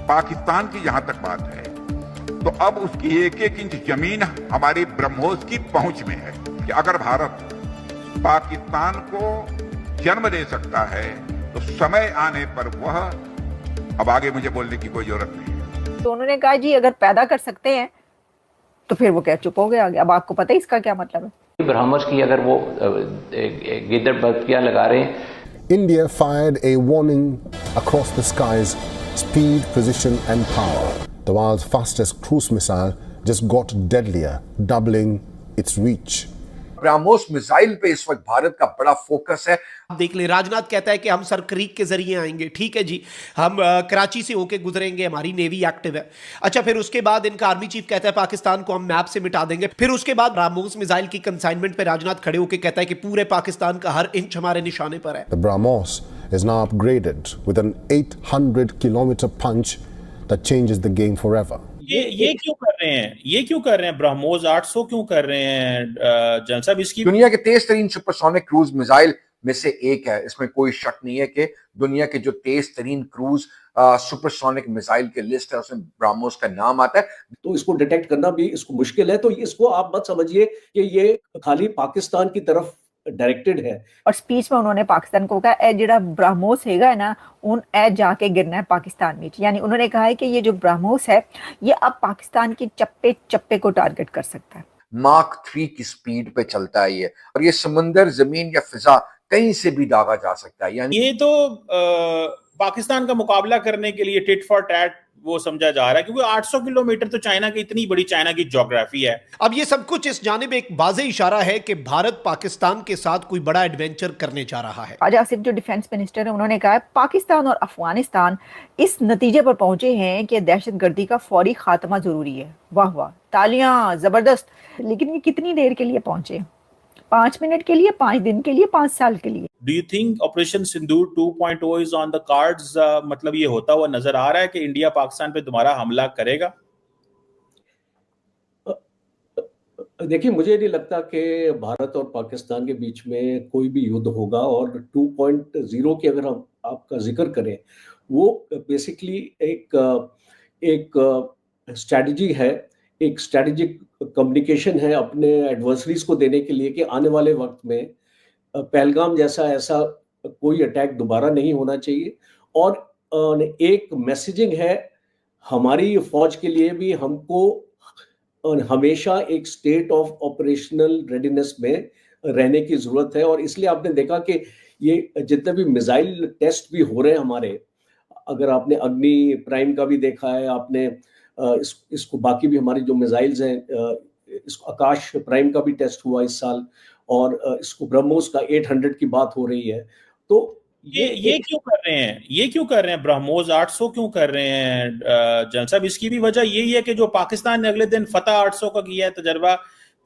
पाकिस्तान की जहां तक बात है तो अब उसकी एक एक इंच जमीन हमारे ब्रह्मोस की पहुंच में है कि अगर भारत पाकिस्तान को जन्म दे सकता है तो समय आने पर वह, अब आगे मुझे बोलने की कोई जरूरत नहीं है। तो उन्होंने कहा जी अगर पैदा कर सकते हैं तो फिर वो क्या चुप हो गया आगे। अब आपको पता है इसका क्या मतलब है। ब्रह्मोस की अगर वो गिद्दड़ बत्तियां लगा रहे हैं। India fired a warning across the skies, speed, precision and power. The world's fastest cruise missile just got deadlier, doubling its reach. BrahMos missile पे इस वक्त भारत का बड़ा फोकस है। देख ले, राजनाथ कहता है कि हम सर क्रीक के जरिए आएंगे, ठीक है जी, हम कराची से होके गुजरेंगे, हमारी नेवी एक्टिव है। अच्छा, फिर उसके बाद इनका आर्मी चीफ कहता है पाकिस्तान को हम मैप से मिटा देंगे। फिर उसके बाद ब्रह्मोस मिसाइल की कंसाइनमेंट पे राजनाथ खड़े होके कहता है कि पूरे पाकिस्तान का हर इंच हमारे निशाने पर है। The BrahMos is now upgraded with an 800-kilometer punch that changes the game forever. ये क्यों कर रहे हैं? ये क्यों कर रहे हैं? ब्रह्मोस 800 क्यों कर रहे हैं जनरल साहब? इसकी दुनिया के तेज तरीन सुपरसोनिक क्रूज मिसाइल में से एक है, इसमें कोई शक नहीं है कि दुनिया के जो तेज तरीन क्रूज सुपरसोनिक मिसाइल के लिस्ट है उसमें ब्रह्मोस का नाम आता है। तो इसको डिटेक्ट करना भी इसको मुश्किल है। तो इसको आप मत समझिए कि ये खाली पाकिस्तान की तरफ डायरेक्टेड है। और स्पीच में उन्होंने पाकिस्तान को कहा ए जेड़ा ब्रह्मोस हैगा ना उन ए जाके गिरना है पाकिस्तान में। यानी उन्होंने कहा है कि ये जो ब्रह्मोस है ये अब पाकिस्तान के चप्पे चप्पे को टारगेट कर सकता है। मार्क 3 की स्पीड पे चलता है ये, और ये समुंदर, जमीन या फिजा कहीं से भी दागा जा सकता है। यानी ये तो पाकिस्तान का मुकाबला करने के लिए टिट फॉर टैट वो समझा जा रहा है, क्योंकि 800 किलोमीटर तो चाइना की, इतनी बड़ी चाइना की ज्योग्राफी है। अब ये सब कुछ इस जानिब एक वाज़े इशारा है कि भारत पाकिस्तान के साथ कोई बड़ा एडवेंचर करने जा रहा है। आज आसिफ जो डिफेंस मिनिस्टर है उन्होंने कहा है पाकिस्तान और अफगानिस्तान इस नतीजे पर पहुंचे हैं कि दहशतगर्दी का फौरी खात्मा जरूरी है। वाह वाह, तालियां, जबरदस्त। लेकिन ये कितनी देर के लिए पहुंचे? 5 मिनट के लिए, 5 दिन के लिए, 5 साल के लिए? Do you think operation Sindoor 2.0 is on the cards? मतलब ये होता हुआ नजर आ रहा है कि इंडिया पाकिस्तान पे दोबारा हमला करेगा? देखिए, मुझे नहीं लगता कि भारत और पाकिस्तान के बीच में कोई भी युद्ध होगा। और 2.0 की अगर हम आपका जिक्र करें, वो बेसिकली एक स्ट्रैटेजी है, एक स्ट्रैटेजिक कम्युनिकेशन है अपने एडवर्सरीज को देने के लिए कि आने वाले वक्त में पहलगाम जैसा ऐसा कोई अटैक दोबारा नहीं होना चाहिए। और एक मैसेजिंग है हमारी फौज के लिए भी, हमको हमेशा एक स्टेट ऑफ ऑपरेशनल रेडीनेस में रहने की जरूरत है। और इसलिए आपने देखा कि ये जितने भी मिसाइल टेस्ट भी हो रहे हैं हमारे, अगर आपने अग्नि प्राइम का भी देखा है, आपने इसको बाकी भी हमारी जो मिसाइल्स हैं, इसको आकाश प्राइम का भी टेस्ट हुआ इस साल, और इसको ब्रह्मोस का 800 की बात हो रही है। तो ये क्यों कर रहे हैं? ये क्यों कर रहे हैं? ब्रह्मोस 800 क्यों कर रहे हैं जनरल साहब? इसकी भी वजह यही है कि जो पाकिस्तान ने अगले दिन फतह 800 का किया है तजर्बा,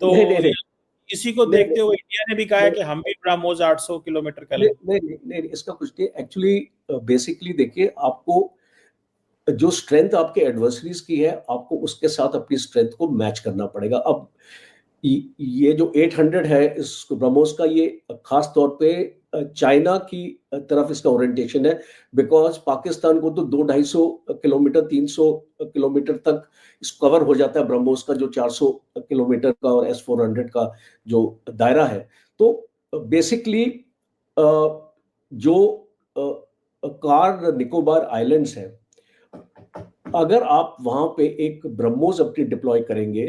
तो नहीं, इसी को देखते हुए इंडिया ने भी कहा है कि हम भी ब्रह्मोस 800 किलोमीटर का लें। नहीं, इसका कुछ नहीं। एक्चुअली बेसिकली देखिए, आपको जो स्ट्रेंथ आपके एडवर्सरीज की है, आपको उसके साथ अपनी स्ट्रेंथ को मैच करना पड़ेगा। अब ये जो 800 है इस ब्रह्मोस का, ये खास तौर पे चाइना की तरफ इसका ओरिएंटेशन है, बिकॉज पाकिस्तान को तो 200-250 किलोमीटर, 300 किलोमीटर तक इसको कवर हो जाता है ब्रह्मोस का, जो 400 किलोमीटर का और S-400 का जो दायरा है। तो बेसिकली जो कार निकोबार आइलैंड्स है, अगर आप वहां पे एक ब्रह्मोस अपनी डिप्लॉय करेंगे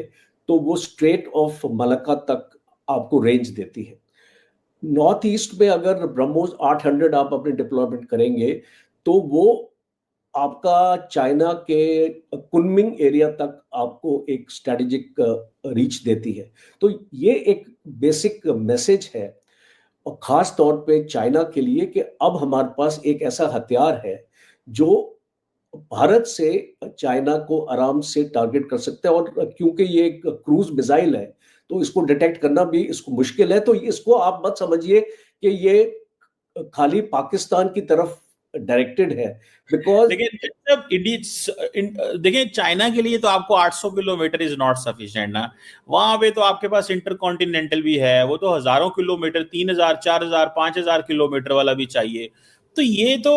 तो वो स्ट्रेट ऑफ मलक्का तक आपको रेंज देती है। नॉर्थ ईस्ट में अगर ब्रह्मोस 800 आप अपने डिप्लॉयमेंट करेंगे तो वो आपका चाइना के कुनमिंग एरिया तक आपको एक स्ट्रेटेजिक रीच देती है। तो ये एक बेसिक मैसेज है, और खास तौर पे चाइना के लिए, कि अब हमारे पास एक ऐसा हथियार है जो भारत से चाइना को आराम से टारगेट कर सकते हैं। और क्योंकि ये एक क्रूज मिसाइल है तो इसको डिटेक्ट करना भी इसको मुश्किल है। तो इसको आप मत समझिए कि ये खाली पाकिस्तान की तरफ डायरेक्टेड है, बिकॉज देखिए चाइना के लिए तो आपको 800 किलोमीटर इज नॉट सफिशिएंट ना। वहां पे तो आपके पास इंटरकॉन्टिनेंटल भी है, वो तो हजारों किलोमीटर, 3000, 4000, 5000 किलोमीटर वाला भी चाहिए। तो ये तो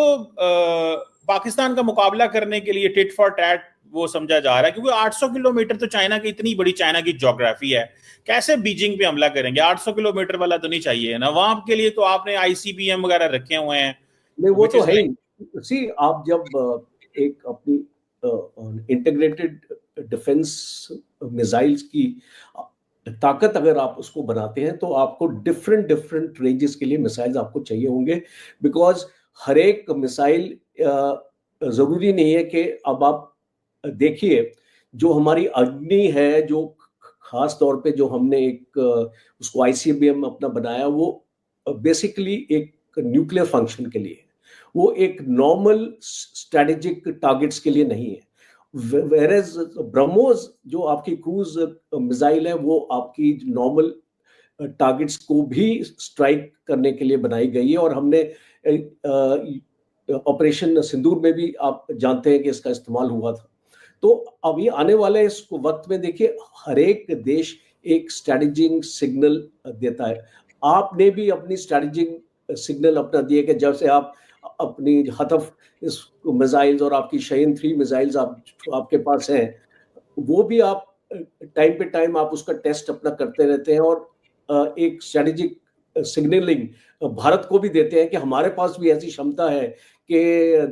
पाकिस्तान का मुकाबला करने के लिए टिट फॉर टैट वो समझा जा रहा है, क्योंकि 800 किलोमीटर तो चाइना की, इतनी बड़ी चाइना की ज्योग्राफी है, कैसे बीजिंग पे हमला करेंगे? 800 किलोमीटर वाला तो नहीं चाहिए ना वहां के लिए, तो आपने आईसीबीएम वगैरह रखे हुए हैं। नहीं, वो तो है ही। सी, आप जब एक अपनी इंटीग्रेटेड डिफेंस मिसाइल्स की ताकत अगर आप उसको बनाते हैं तो आपको डिफरेंट डिफरेंट रेंजेस के लिए मिसाइल्स आपको चाहिए होंगे, बिकॉज हर एक मिसाइल जरूरी नहीं है कि अब आप देखिए जो हमारी अग्नि है, जो खास तौर पे जो हमने एक उसको आईसीबीएम अपना बनाया, वो बेसिकली एक न्यूक्लियर फंक्शन के लिए, वो एक नॉर्मल स्ट्रेटेजिक टारगेट्स के लिए नहीं है। वेरेज ब्रह्मोस जो आपकी क्रूज मिसाइल है वो आपकी नॉर्मल टारगेट्स को भी स्ट्राइक करने के लिए बनाई गई है, और हमने ऑपरेशन सिंदूर में भी आप जानते हैं कि इसका इस्तेमाल हुआ था। तो अभी आने वाले इस वक्त में देखिए, हर एक देश एक स्ट्रेटेजिक सिग्नल देता है। आपने भी अपनी स्ट्रेटेजिक सिग्नल अपना दिए कि जब से आप अपनी हतफ इस मिसाइल्स और आपकी शहीन 3 मिसाइल्स आपके पास हैं, वो भी आप टाइम पे टाइम आप उसका टेस्ट अपना करते रहते हैं, और एक स्ट्रेटेजिक सिग्नलिंग भारत को भी देते हैं कि हमारे पास भी ऐसी क्षमता है कि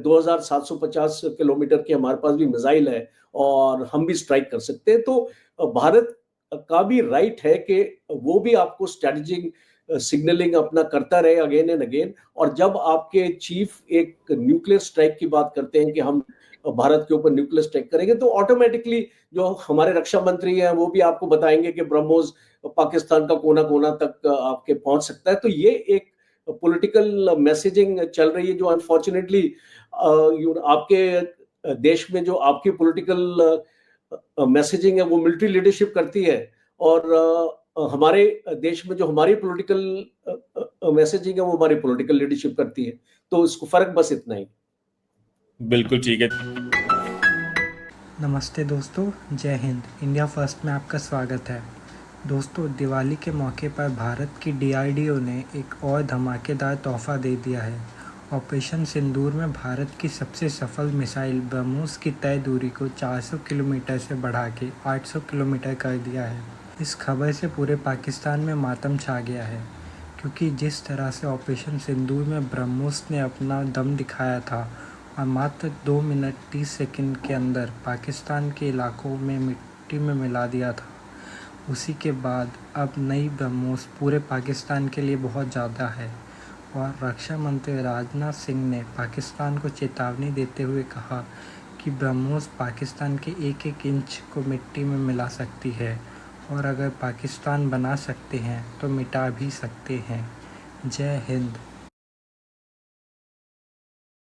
2750 किलोमीटर की हमारे पास भी मिसाइल है और हम भी स्ट्राइक कर सकते हैं। तो भारत का भी राइट है कि वो भी आपको स्ट्रेटेजिक सिग्नलिंग अपना करता रहे अगेन एंड अगेन। और जब आपके चीफ एक न्यूक्लियर स्ट्राइक की बात करते हैं कि हम भारत के ऊपर न्यूक्लियर स्ट्राइक करेंगे, तो ऑटोमेटिकली जो हमारे रक्षा मंत्री हैं वो भी आपको बताएंगे कि ब्रह्मोस पाकिस्तान का कोना कोना तक आपके पहुंच सकता है। तो ये एक पॉलिटिकल मैसेजिंग चल रही है जो अनफॉर्चुनेटली आपके देश में जो आपकी पॉलिटिकल मैसेजिंग है वो मिलिट्री लीडरशिप करती है, और हमारे देश में जो हमारी पॉलिटिकल मैसेजिंग है वो हमारी पॉलिटिकल लीडरशिप करती है। तो इसको फर्क बस इतना ही। बिल्कुल ठीक है। नमस्ते दोस्तों, जय हिंद। इंडिया फर्स्ट में आपका स्वागत है। दोस्तों, दिवाली के मौके पर भारत की डीआरडीओ ने एक और धमाकेदार तोहफा दे दिया है। ऑपरेशन सिंदूर में भारत की सबसे सफल मिसाइल ब्रह्मोस की तय दूरी को 400 किलोमीटर से बढ़ा के 800 किलोमीटर कर दिया है। इस खबर से पूरे पाकिस्तान में मातम छा गया है, क्योंकि जिस तरह से ऑपरेशन सिंदूर में ब्रह्मोस ने अपना दम दिखाया था और मात्र 2 मिनट 30 सेकंड के अंदर पाकिस्तान के इलाकों में मिट्टी में मिला दिया था, उसी के बाद अब नई ब्रह्मोस पूरे पाकिस्तान के लिए बहुत ज़्यादा है। और रक्षा मंत्री राजनाथ सिंह ने पाकिस्तान को चेतावनी देते हुए कहा कि ब्रह्मोस पाकिस्तान के एक एक इंच को मिट्टी में मिला सकती है, और अगर पाकिस्तान बना सकते हैं तो मिटा भी सकते हैं। जय हिंद।